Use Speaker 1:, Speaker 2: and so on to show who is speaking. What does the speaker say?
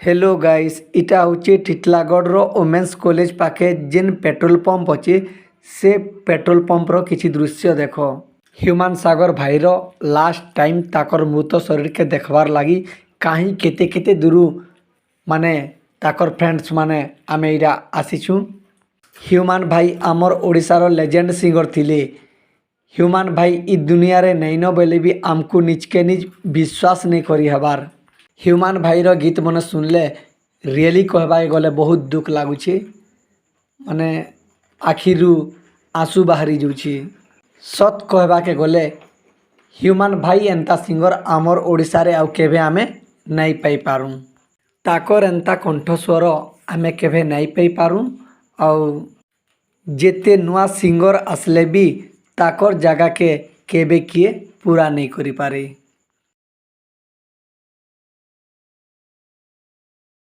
Speaker 1: Hello guys इटा हूँ Titlagarh women's college पाखे जेन पेट्रोल पंप अच्छे से पेट्रोल पंपर किसी दृश्य देख ह्यूमान सागर भाईर लास्ट टाइम ताकर मृत शरीर के देखबार लगी कहीं केते केते दूर माने ताकर फ्रेंड्स माने आमे इरा आसीचु। ह्यूमान भाई आमर ओडिशार लेजेंड सिंगर थिले। ह्यूमान भाई इ दुनिया रे नहीं न बोले भी आमको निज के निज विश्वास नहीं करी हबार। ह्यूमान भाईर गीत मन सुनले रियली कहबाके गले बहुत दुख लगुच माने आखिरु आंसू बाहरी जाऊँगी। सत कहबाके गले ह्यूमान भाई एंता सिंगर आमर ओडिशा रे आउ केबे आमे नहीं पाई पारूँ। ताकर एंता कंठस्वर आमे केबे नहीं पाई पारूँ। आउ जेते नुआ सिंगर आसले भी ताकर जगह के केबे किए पूरा नहीं करि पारे।